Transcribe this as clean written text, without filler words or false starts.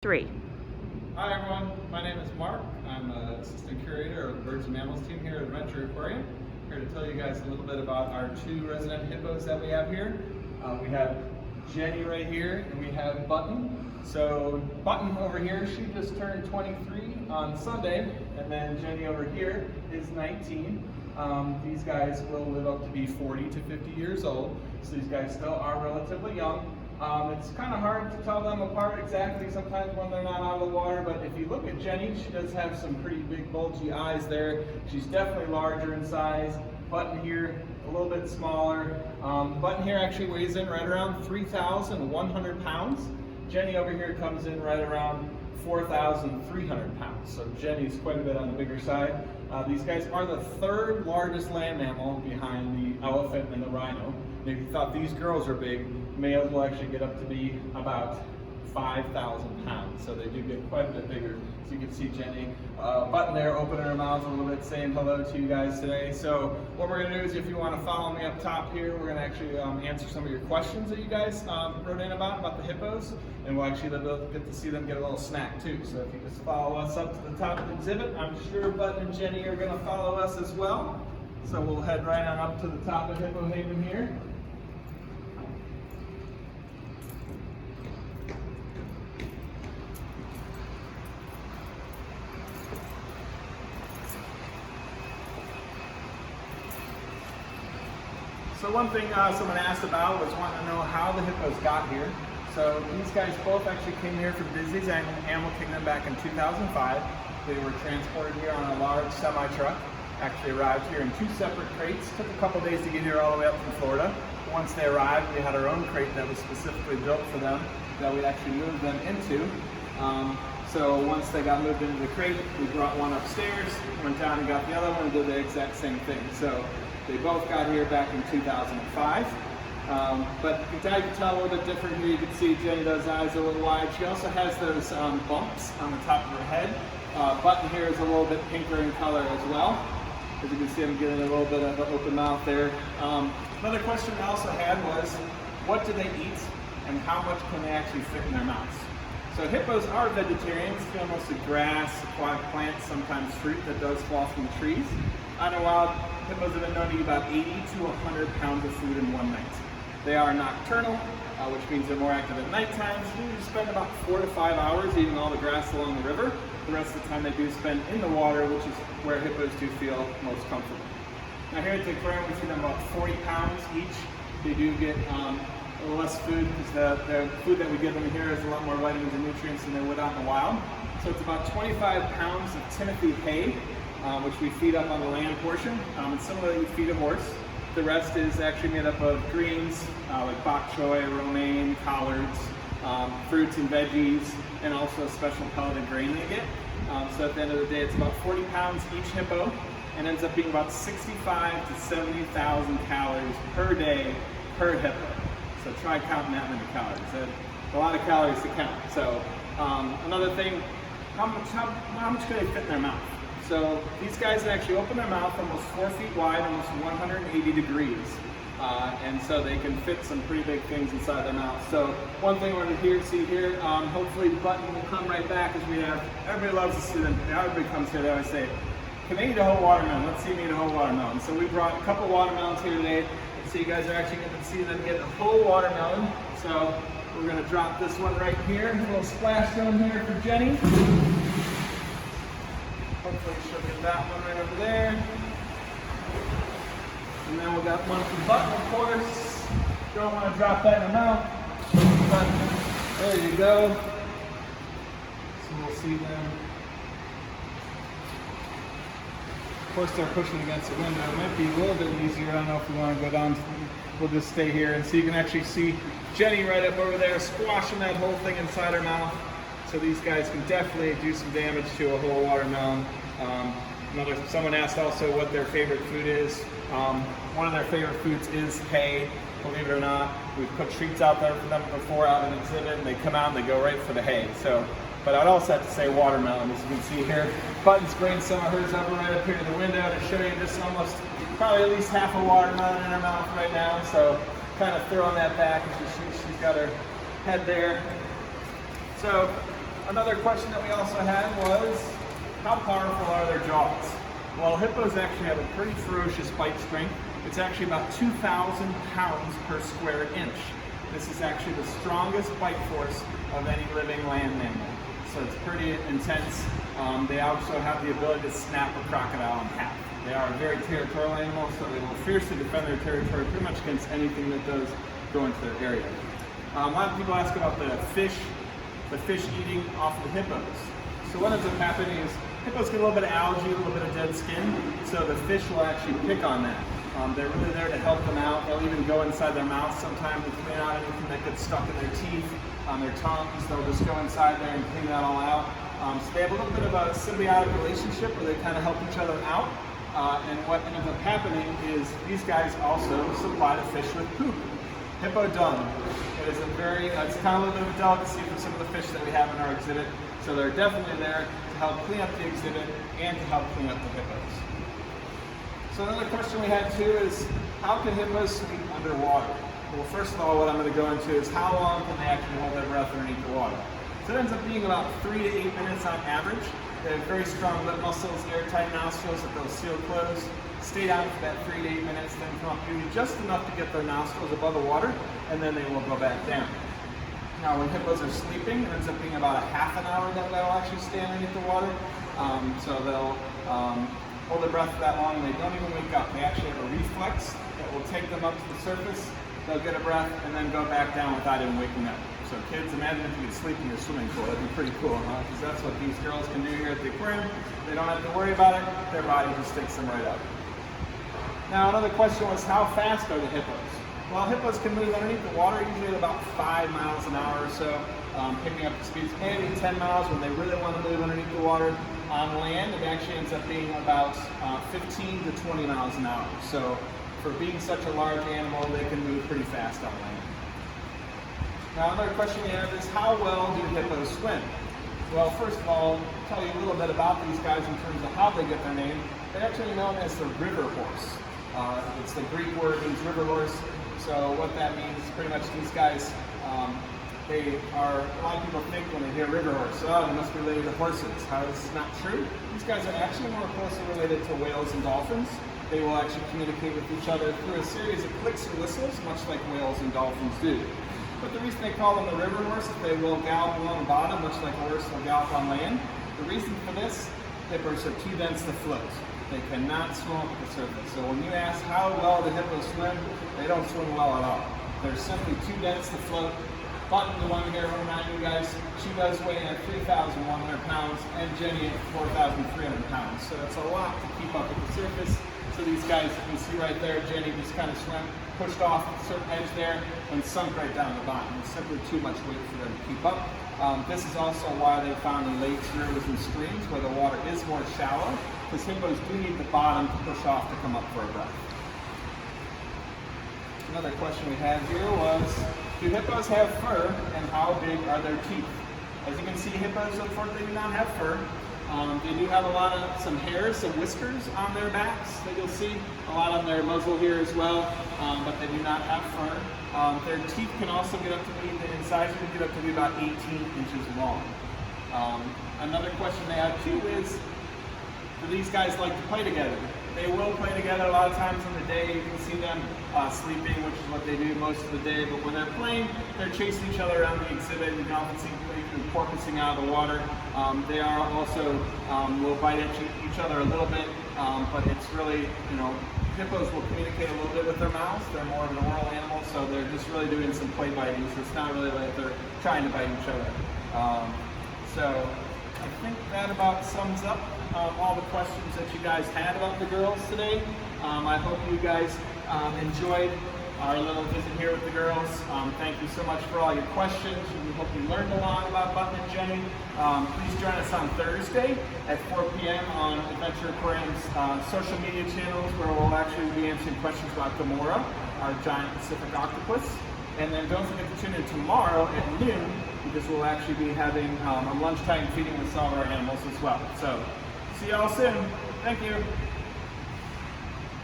3. Hi everyone, my name is Mark. I'm an assistant curator of the Birds and Mammals team here at Adventure Aquarium. I'm here to tell you guys a little bit about our 2 resident hippos that we have here. We have Jenny right here and we have Button. So Button over here, she just turned 23 on Sunday, and then Jenny over here is 19. These guys will live up to be 40 to 50 years old, so these guys still are relatively young. It's kind of hard to tell them apart exactly sometimes when they're not out of the water, but if you look at Jenny, she does have some pretty big bulgy eyes there. She's definitely larger in size. Button here, a little bit smaller. Button here actually weighs in right around 3,100 pounds. Jenny over here comes in right around 4,300 pounds. So Jenny's quite a bit on the bigger side. These guys are the 3rd largest land mammal behind the elephant and the rhino. And if you thought these girls are big, males will actually get up to be about 5,000 pounds. So they do get quite a bit bigger. So you can see Jenny, Button there, opening her mouth a little bit, saying hello to you guys today. So what we're gonna do is, if you wanna follow me up top here, we're gonna actually answer some of your questions that you guys wrote in about the hippos. And we'll actually get to see them get a little snack too. So if you just follow us up to the top of the exhibit, I'm sure Button and Jenny are gonna follow us as well. So we'll head right on up to the top of Hippo Haven here. So one thing someone asked about was wanting to know how the hippos got here. So these guys both actually came here from Disney's Animal Kingdom back in 2005. They were transported here on a large semi-truck. Actually arrived here in 2 separate crates. Took a couple days to get here all the way up from Florida. Once they arrived, we had our own crate that was specifically built for them that we actually moved them into. So once they got moved into the crate, we brought one upstairs, went down and got the other one, and did the exact same thing. So they both got here back in 2005. But you can tell a little bit different here. You can see Jenny, those eyes are a little wide. She also has those bumps on the top of her head. Button here is a little bit pinker in color as well. As you can see, I'm getting a little bit of an open mouth there. Another question I also had was, what do they eat and how much can they actually fit in their mouths? So hippos are vegetarians, feed on mostly grass, aquatic plants, sometimes fruit that does fall from the trees. On the wild, hippos have been known to eat about 80 to 100 pounds of food in one night. They are nocturnal, which means they're more active at night times. They usually spend about 4 to 5 hours eating all the grass along the river. The rest of the time they do spend in the water, which is where hippos do feel most comfortable. Now here at the aquarium, we see them about 40 pounds each. They do get a little less food because the food that we give them here is a lot more vitamins and nutrients than they would out in the wild. So it's about 25 pounds of Timothy hay, which we feed up on the land portion. And similarly, we feed a horse. The rest is actually made up of greens like bok choy, romaine, collards, fruits and veggies, and also a special pelleted grain they get. So at the end of the day, it's about 40 pounds each hippo, and ends up being about 65 to 70,000 calories per day per hippo. So try counting that many calories. That's a lot of calories to count. So another thing, how much can they fit in their mouth? So these guys actually open their mouth almost 4 feet wide, almost 180 degrees. And so they can fit some pretty big things inside their mouth. So one thing we're going to see here, hopefully Button will come right back, as we have, everybody loves to see them. Everybody comes here, they always say, can they eat a whole watermelon? Let's see them eat a whole watermelon. So we brought a couple watermelons here today. So you guys are actually going to see them get a whole watermelon. So we're going to drop this one right here. A little splash zone here for Jenny. Hopefully she'll get that one right over there. And then we've got one for Button, of course. Don't want to drop that in her mouth. But there you go. So we'll see them. Of course, they're pushing against the window. It might be a little bit easier. I don't know if we want to go down. We'll just stay here, and so you can actually see Jenny right up over there squashing that whole thing inside her mouth. So these guys can definitely do some damage to a whole watermelon. Someone asked also what their favorite food is. One of their favorite foods is hay, believe it or not. We've put treats out there for them before out in an exhibit, and they come out and they go right for the hay. So, but I'd also have to say watermelon, as you can see here. Button's bringing some of hers up right up here to the window to show you just almost, probably at least half a watermelon in her mouth right now. So kind of throwing that back as she's got her head there. So Another question that we also had was, how powerful are their jaws? Well, hippos actually have a pretty ferocious bite strength. It's actually about 2,000 pounds per square inch. This is actually the strongest bite force of any living land mammal. So it's pretty intense. They also have the ability to snap a crocodile in half. They are a very territorial animal, so they will fiercely defend their territory pretty much against anything that does go into their area. A lot of people ask about the fish eating off of the hippos. So what ends up happening is hippos get a little bit of algae, a little bit of dead skin, so the fish will actually pick on that. They're really there to help them out. They'll even go inside their mouth sometimes to clean out anything that gets stuck in their teeth, on their tongues. They'll just go inside there and clean that all out. So they have a little bit of a symbiotic relationship where they kind of help each other out. And what ends up happening is these guys also supply the fish with poop. Hippo dung. It is it's kind of a little bit of a delicacy for some of the fish that we have in our exhibit. So they're definitely there to help clean up the exhibit and to help clean up the hippos. So another question we had too is, how can hippos sleep underwater? Well, first of all, what I'm going to go into is how long can they actually hold their breath underneath the water. So it ends up being about 3 to 8 minutes on average. They have very strong lip muscles, airtight nostrils that they'll seal closed, stay down for that 3 to 8 minutes, then come up maybe just enough to get their nostrils above the water, and then they will go back down. Now, when hippos are sleeping, it ends up being about a half an hour that they'll actually stay underneath the water. So they'll hold their breath for that long, and they don't even wake up. They actually have a reflex that will take them up to the surface. They'll get a breath and then go back down without even waking up. So kids, imagine if you could sleep in your swimming pool. That'd be pretty cool, huh? Because that's what these girls can do here at the aquarium. They don't have to worry about it. Their body just takes them right up. Now, another question was, how fast are the hippos? Well, hippos can move underneath the water usually at about 5 miles an hour or so, picking up the speeds maybe 10 miles when they really want to move underneath the water. On land, it actually ends up being about 15 to 20 miles an hour. So for being such a large animal, they can move pretty fast on land. Now, another question we have is, how well do hippos swim? Well, first of all, I'll tell you a little bit about these guys in terms of how they get their name. They're actually known as the river horse. It's the Greek word, means river horse. So what that means is pretty much these guys, a lot of people think when they hear river horse, oh, they must be related to horses. How is this not true? These guys are actually more closely related to whales and dolphins. They will actually communicate with each other through a series of clicks and whistles, much like whales and dolphins do. But the reason they call them the river horse is they will gallop along the bottom, much like a horse will gallop on land. The reason for this, hippos are too dense to float. They cannot swim up the surface. So when you ask how well the hippos swim, they don't swim well at all. They're simply too dense to float. Button, the one here, remind you guys, she does weigh at 3,100 pounds, and Jenny at 4,300 pounds. So it's a lot to keep up at the surface. So these guys, you can see right there, Jenny just kind of pushed off the certain edge there and sunk right down the bottom. It's simply too much weight for them to keep up. This is also why they're found in lakes, rivers, and streams where the water is more shallow, because hippos do need the bottom to push off to come up for a breath. Another question we had here was, do hippos have fur, and how big are their teeth? As you can see, hippos, unfortunately, do not have fur. They do have some hairs, some whiskers on their backs that you'll see, a lot on their muzzle here as well, but they do not have fur. Their teeth can also get up to be, in size, can get up to be about 18 inches long. Another question they have too is, do these guys like to play together? They will play together a lot of times in the day. You can see them sleeping, which is what they do most of the day. But when they're playing, they're chasing each other around the exhibit. You can often see porpoising out of the water. They are also will bite at each other a little bit, but it's really, hippos will communicate a little bit with their mouths. They're more of an oral animal, so they're just really doing some play biting. So it's not really like they're trying to bite each other. So I think that about sums up all the questions that you guys had about the girls today. I hope you guys enjoyed our little visit here with the girls. Thank you so much for all your questions. We hope you learned a lot about Button and Jenny. Please join us on Thursday at 4 p.m. on Adventure Aquarium's social media channels, where we'll actually be answering questions about Gamora, our giant Pacific octopus. And then don't forget to tune in tomorrow at noon, because we'll actually be having a lunchtime feeding with some of our animals as well. So see y'all soon. Thank you.